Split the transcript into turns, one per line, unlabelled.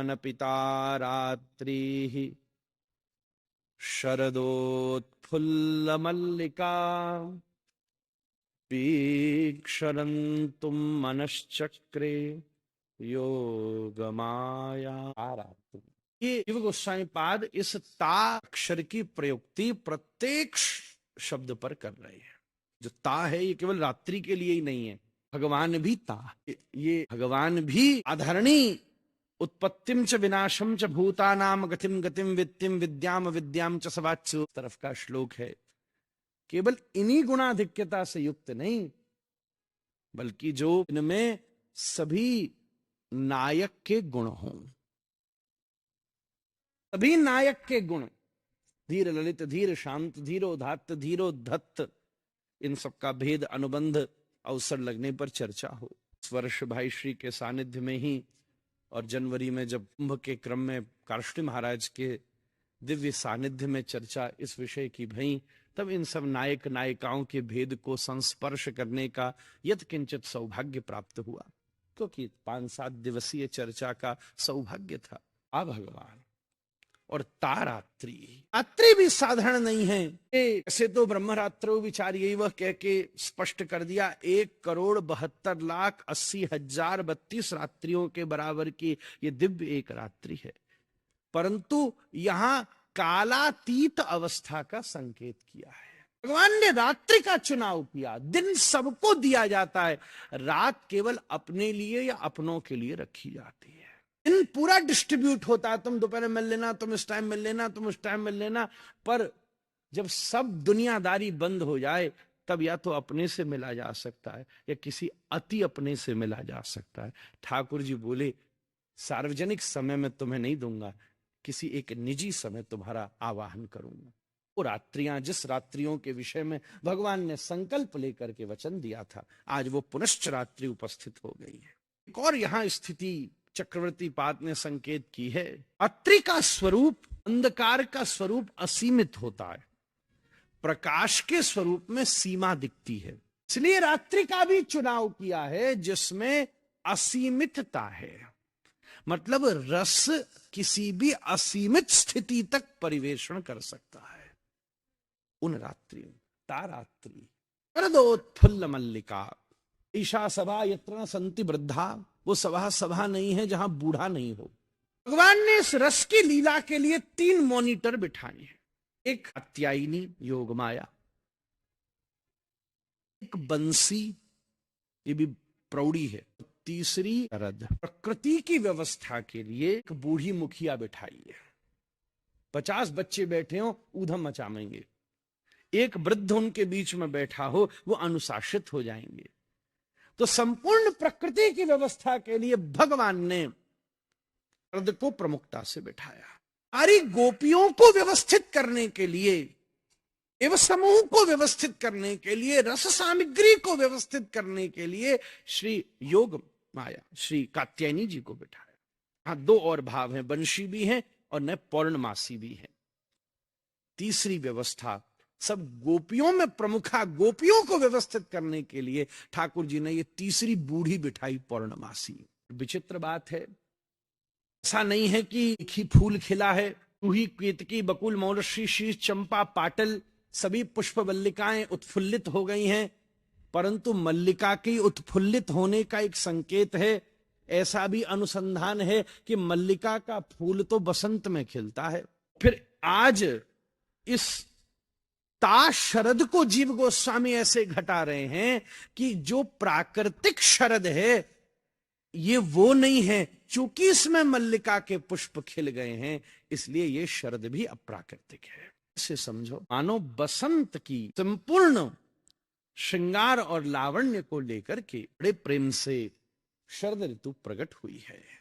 भगवान पिता रात्रिः शरदोत्फुल्ल मल्लिका पीक्षरन्तुम मनश्चक्रे योगमाया। ये शिव गोस्वामी पाद इस ता अक्षर की प्रयुक्ति प्रत्येक शब्द पर कर रहे हैं। जो ता है ये केवल रात्रि के लिए ही नहीं है, भगवान भी ता, ये भगवान भी आधरणी उत्पत्तिम च विनाशम च भूतानाम गतिम गतिम वित्तिम विद्याम विद्याम च सवाच्यु तरफ का श्लोक है। केवल इन्हीं गुणाधिक्यता से युक्त नहीं, बल्कि जो इनमें सभी नायक के गुण हों, सभी नायक के गुण, धीर ललित धीर शांत धीरोदात्त धीरोद्धत, इन सबका भेद अनुबंध अवसर लगने पर चर्चा हो। इस वर्ष भाई श्री के सानिध्य में ही और जनवरी में जब कुंभ के क्रम में कार्ष्टी महाराज के दिव्य सानिध्य में चर्चा इस विषय की भई, तब इन सब नायक नायिकाओं के भेद को संस्पर्श करने का यत किंचित सौभाग्य प्राप्त हुआ, क्योंकि 5-7 दिवसीय चर्चा का सौभाग्य था। आ भगवान और तारात्रि, रात्रि भी साधारण नहीं है। ऐसे तो ब्रह्मरात्रो विचार, यही वह कह के स्पष्ट कर दिया, 1,72,80,032 रात्रियों के बराबर की ये दिव्य एक रात्रि है। परंतु यहां कालातीत अवस्था का संकेत किया है। भगवान ने रात्रि का चुनाव किया। दिन सबको दिया जाता है, रात केवल अपने लिए या अपनों के लिए रखी जाती है। दिन पूरा डिस्ट्रीब्यूट होता है, तुम दोपहर मिल लेना, तुम इस टाइम मिल लेना, तुम उस टाइम मिल लेना। पर जब सब दुनियादारी बंद हो जाए, तब या तो अपने से मिला जा सकता है या किसी अति अपने से मिला जा सकता है। ठाकुर जी बोले, सार्वजनिक समय में तुम्हें नहीं दूंगा, किसी एक निजी समय तुम्हारा आवाहन करूंगा। वो रात्रियां, जिस रात्रियों के विषय में भगवान ने संकल्प लेकर के वचन दिया था, आज वो पुनश्च रात्रि उपस्थित हो गई है। एक और यहां स्थिति चक्रवर्ती पाद ने संकेत की है। रात्रि का स्वरूप, अंधकार का स्वरूप असीमित होता है, प्रकाश के स्वरूप में सीमा दिखती है। इसलिए रात्रि का भी चुनाव किया है जिसमें असीमितता है, मतलब रस किसी भी असीमित स्थिति तक परिवेषण कर सकता है। उन रात्रि, तारात्रि शरदोत्फुल्ल मल्लिका, ईशा सभा यत्र न संति वृद्धा, वो सभा नहीं है जहां बूढ़ा नहीं हो। भगवान ने इस रस की लीला के लिए 3 मॉनिटर बिठाए हैं। एक कात्यायनी योग माया, एक बंसी, ये भी प्रौढ़ी है, तीसरी शरद। प्रकृति की व्यवस्था के लिए एक बूढ़ी मुखिया बिठाई है। 50 बच्चे बैठे हो, ऊधम मचाएंगे। एक वृद्ध उनके बीच में बैठा हो, वो अनुशासित हो जाएंगे। तो संपूर्ण प्रकृति की व्यवस्था के लिए भगवान ने शरद को प्रमुखता से बिठाया। सारी गोपियों को व्यवस्थित करने के लिए एवं समूह को व्यवस्थित करने के लिए, रस सामग्री को व्यवस्थित करने के लिए श्री योग माया, श्री कात्यायनी जी को बिठाया। हाँ, 2 और भाव हैं, वंशी भी हैं और न पौर्णमासी भी हैं। तीसरी व्यवस्था सब गोपियों में प्रमुखा, गोपियों को व्यवस्थित करने के लिए ठाकुर जी ने ये तीसरी बूढ़ी बिठाई, पौर्णमासी। विचित्र बात है, ऐसा नहीं है कि एक ही फूल खिला है। रूही, केतकी, बकुल, मौलश्री, शीश, चंपा, पाटल, सभी पुष्प मल्लिकाएं उत्फुल्लित हो गई हैं, परंतु मल्लिका के उत्फुल्लित होने का एक संकेत है। ऐसा भी अनुसंधान है कि मल्लिका का फूल तो बसंत में खिलता है। फिर आज इस ता शरद को जीव गोस्वामी ऐसे घटा रहे हैं कि जो प्राकृतिक शरद है ये वो नहीं है, चूंकि इसमें मल्लिका के पुष्प खिल गए हैं, इसलिए ये शरद भी अप्राकृतिक है। इसे समझो, मानो बसंत की संपूर्ण श्रृंगार और लावण्य को लेकर के बड़े प्रेम से शरद ऋतु प्रकट हुई है।